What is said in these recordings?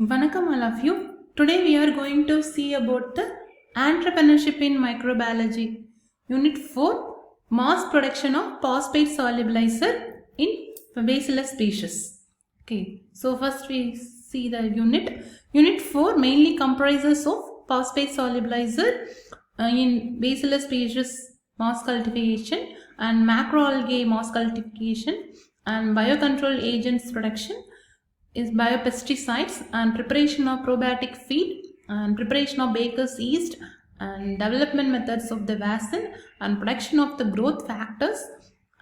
Vanakkam all of you. Today we are going to see about the entrepreneurship in microbiology. Unit 4, mass production of phosphate solubilizer in Bacillus species. Okay, so first we see the unit. Unit 4 mainly comprises of phosphate solubilizer in Bacillus species mass cultivation and macroalgae mass cultivation and biocontrol agents production is biopesticides and preparation of probiotic feed and preparation of baker's yeast and development methods of the vaccine and production of the growth factors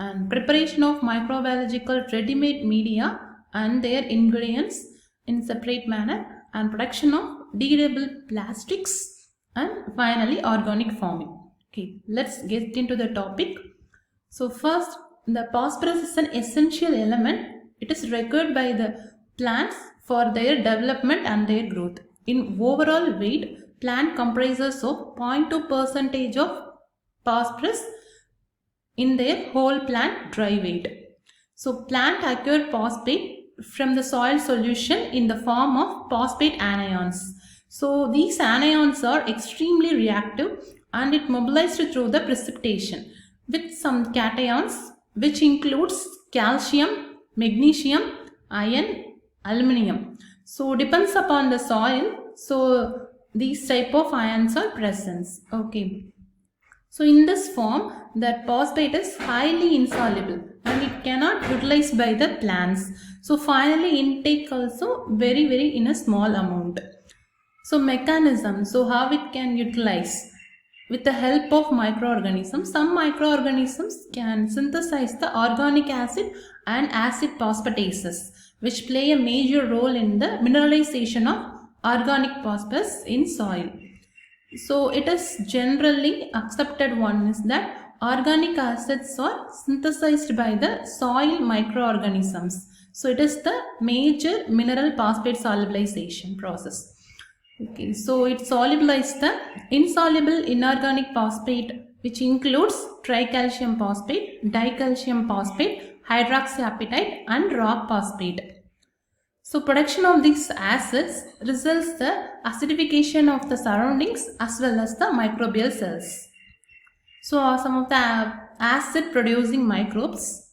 and preparation of microbiological ready-made media and their ingredients in separate manner and production of degradable plastics and finally organic farming. Okay, let's get into the topic. So first, the phosphorus is an essential element. It is required by the plants for their development and their growth. In overall weight, plant comprises of 0.2% of phosphorus in their whole plant dry weight. So plant acquire phosphate from the soil solution in the form of phosphate anions. So these anions are extremely reactive and it mobilized through the precipitation with some cations which includes calcium, magnesium, iron, aluminum. So depends upon the soil. So these type of ions are present. Okay. So in this form, that phosphate is highly insoluble and it cannot utilized by the plants. So finally intake also very in a small amount. So mechanism, so how it can utilize? With the help of microorganisms, some microorganisms can synthesize the organic acid and acid phosphatases, which play a major role in the mineralization of organic phosphorus in soil. So it is generally accepted one is that organic acids are synthesized by the soil microorganisms. So it is the major mineral phosphate solubilization process. Okay, so it solubilizes the insoluble inorganic phosphate which includes tricalcium phosphate, dicalcium phosphate, hydroxyapatite and rock phosphate. So production of these acids results the acidification of the surroundings as well as the microbial cells. So some of the acid producing microbes.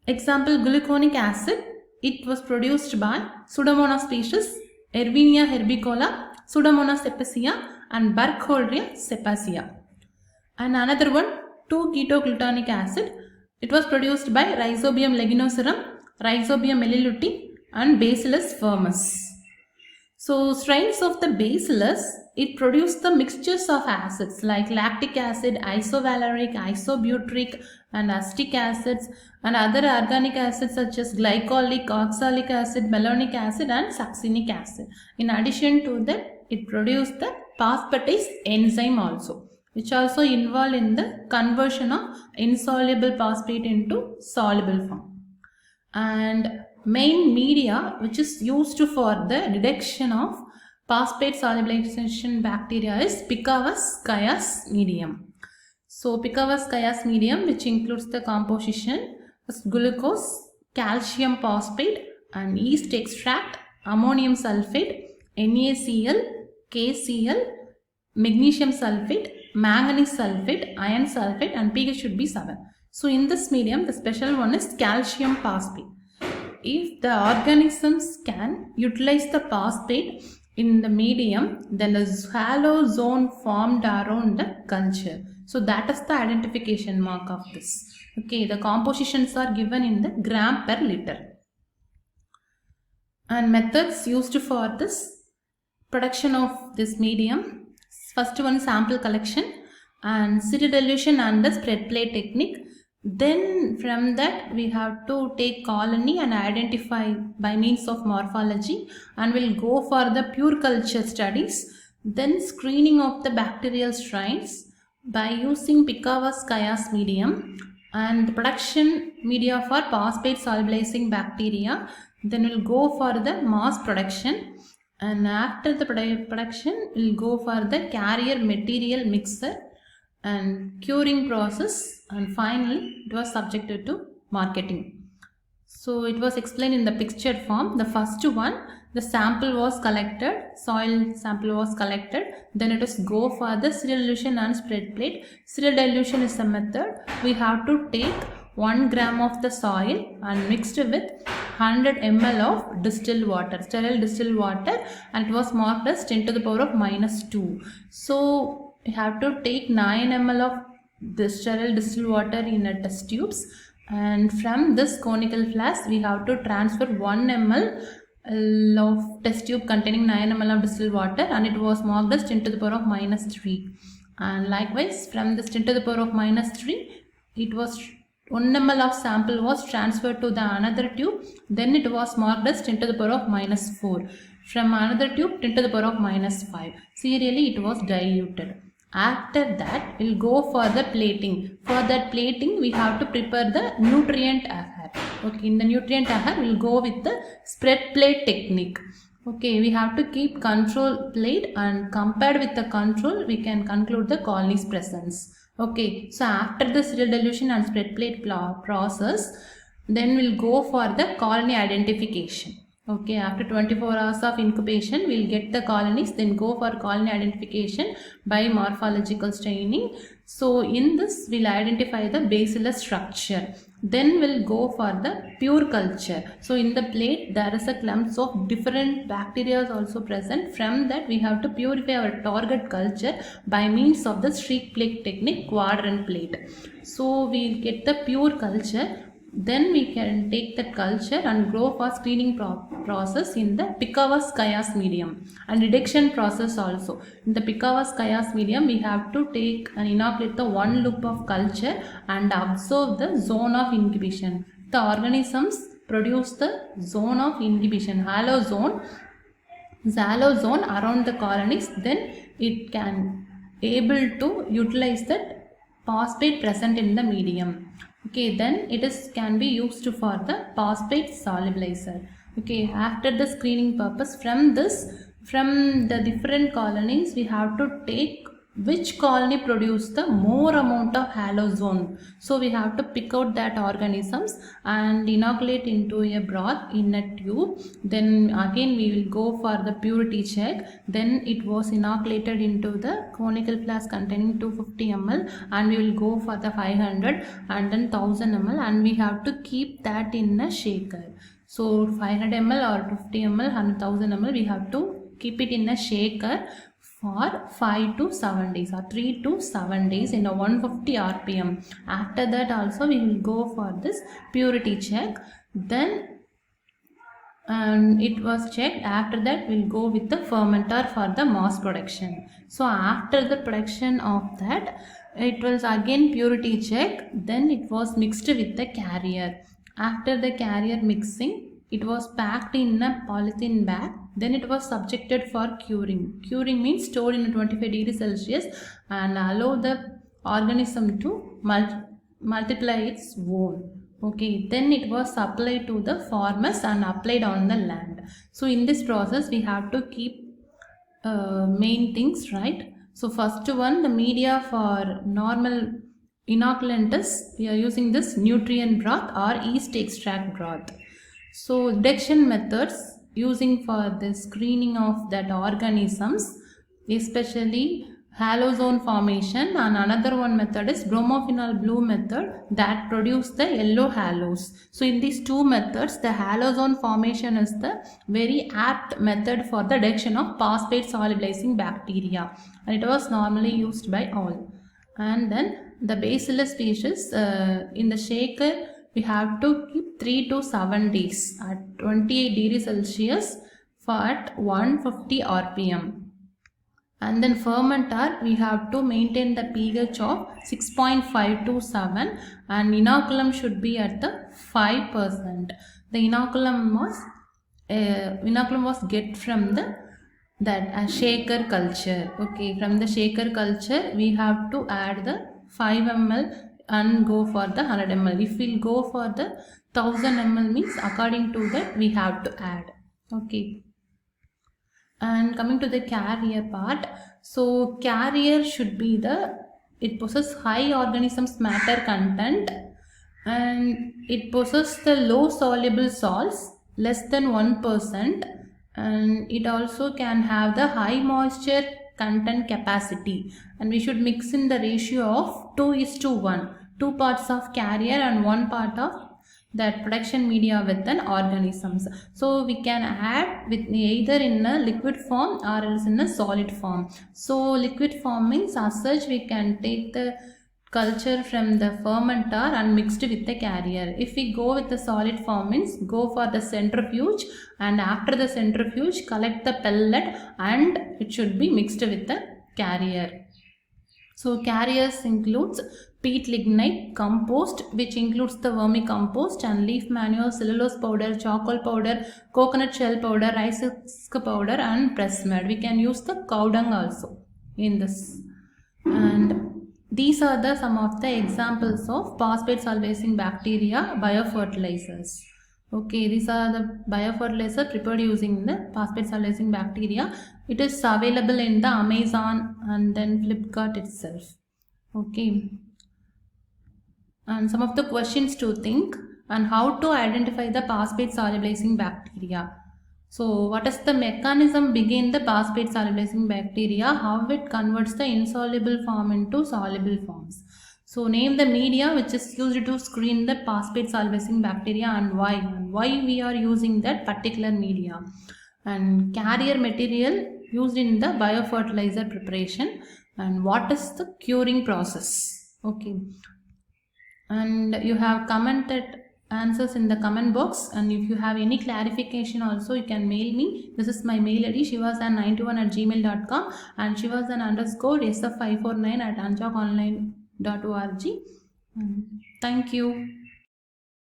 Example, gluconic acid. It was produced by Pseudomonas species, Erwinia herbicola, Pseudomonas cepacia and Burkholderia cepacia. And another one, 2-ketoglutonic acid. It was produced by Rhizobium leginoserum, Rhizobium melilluti and Bacillus firmus. So strains of the Bacillus, it produced the mixtures of acids like lactic acid, isovaleric, isobutyric and acetic acids and other organic acids such as glycolic, oxalic acid, malonic acid and succinic acid. In addition to that, it produced the phosphatase enzyme also, which also involved in the conversion of insoluble phosphate into soluble form. And main media which is used for the detection of phosphate solubilization bacteria is Picavus chias medium. So Picavus chias medium, which includes the composition is glucose, calcium phosphate and yeast extract, ammonium sulfate, NaCl, KCl, magnesium sulfate, manganese sulfate, iron sulfate and pH should be 7. So in this medium, the special one is calcium phosphate. If the organisms can utilize the phosphate in the medium, then the halo zone formed around the culture. So that is the identification mark of this. Okay, the compositions are given in the gram per liter. And methods used for this production of this medium. First one, sample collection and city dilution and the spread plate technique. Then from that we have to take colony and identify by means of morphology and we'll go for the pure culture studies. Then screening of the bacterial strains by using Picavus chias medium and production media for phosphate solubilizing bacteria. Then we'll go for the mass production and after the production we'll go for the carrier material mixer and curing process and finally it was subjected to marketing. So it was explained in the picture form. The first one, the sample was collected, soil sample was collected, then it is go for the serial dilution and spread plate. Serial dilution is the method. We have to take 1 gram of the soil and mixed with 100 ml of distilled water, sterile distilled water, and it was marked as 10 to the power of minus 2. So we have to take 9 ml of the sterile distilled water in a test tubes, and from this conical flask we have to transfer 1 ml of test tube containing 9 ml of distilled water, and it was marked as 10 to the power of minus 3. And likewise from this 10 to the power of minus 3, it was 1 ml of sample was transferred to the another tube, then it was marked as 10 to the power of minus 4. From another tube 10 to the power of minus 5. Serially it was diluted. After that we'll go for the plating. For that plating we have to prepare the nutrient agar. Okay, in the nutrient agar we'll go with the spread plate technique. Okay, we have to keep control plate, and compared with the control we can conclude the colony's presence. Okay, so after the serial dilution and spread plate process, then we'll go for the colony identification. Okay, after 24 hours of incubation, we'll get the colonies, then go for colony identification by morphological staining. So in this, we'll identify the bacillus structure. Then we'll go for the pure culture. So in the plate, there is a clumps of different bacteria also present. From that, we have to purify our target culture by means of the streak plate technique, quadrant plate. So we'll get the pure culture. Then we can take that culture and grow for screening process in the Picavus Chias medium, and reduction process also. In the Picavus Chias medium, we have to take and inoculate the 1 loop of culture and observe the zone of inhibition. The organisms produce the zone of inhibition, halo zone around the colonies. Then it can able to utilize that phosphate present in the medium. Okay, then it can be used for the phosphate solubilizer. Okay, after the screening purpose, from the different colonies, we have to take which colony produce the more amount of halo zone. So we have to pick out that organisms and inoculate into a broth in a tube. Then again we will go for the purity check. Then it was inoculated into the conical flask containing 250 ml, and we will go for the 500 and then 1000 ml, and we have to keep that in a shaker. So 500 ml or 50 ml and 1000 ml, we have to keep it in a shaker for 5 to 7 days or 3 to 7 days in a 150 rpm. After that also we will go for this purity check. Then it was checked. After that we'll go with the fermenter for the mass production. So after the production of that, it was again purity check. Then it was mixed with the carrier. After the carrier mixing, it was packed in a polythene bag. Then it was subjected for curing. Curing means stored in 25 degrees Celsius and allow the organism to multiply its own. Okay, then it was supplied to the farmers and applied on the land. So in this process we have to keep main things, right? So first one, the media for normal inoculant is, we are using this nutrient broth or yeast extract broth. So detection methods using for the screening of that organisms, especially halo zone formation, and another one method is bromophenol blue method that produce the yellow halos. So in these two methods, the halo zone formation is the very apt method for the detection of phosphate solubilizing bacteria, and it was normally used by all. And then the bacillus species in the shaker, we have to keep 3 to 7 days at 28 degrees Celsius for at 150 rpm. And then fermenter, we have to maintain the pH of 6.5 to 7, and inoculum should be at the 5%. The inoculum was get from the shaker culture. Okay, from the shaker culture we have to add the 5 ml and go for the 100 ml. If we'll go for the 1000 ml means according to that we have to add. Okay. And coming to the carrier part, so carrier should be it possesses high organisms matter content, and it possesses the low soluble salts less than 1%, and it also can have the high moisture content capacity, and we should mix in the ratio of 2:1, 2 parts of carrier and 1 part of that production media with an organisms. So we can add with either in a liquid form or else in a solid form. So liquid form means as such we can take the culture from the fermenter and mixed with the carrier. If we go with the solid form means go for the centrifuge, and after the centrifuge collect the pellet and it should be mixed with the carrier. So carriers includes peat lignite, compost which includes the vermicompost and leaf manure, cellulose powder, charcoal powder, coconut shell powder, rice husk powder and press mud. We can use the cow dung also in this. And these are the some of the examples of phosphate solvating bacteria biofertilizers. Okay, these are the biofertilizer prepared using the phosphate solvating bacteria. It is available in the Amazon and then Flipkart itself. Okay, and some of the questions to think and how to identify the phosphate solubilizing bacteria. So what is the mechanism begin the phosphate solubilizing bacteria, how it converts the insoluble form into soluble forms. So name the media which is used to screen the phosphate solubilizing bacteria and why we are using that particular media, and carrier material used in the biofertilizer preparation, and what is the curing process. Okay, and you have commented answers in the comment box, and if you have any clarification also you can mail me. This is my mail id shivasan921@gmail.com and shivasan_sf549@anjakonline.org. Thank you.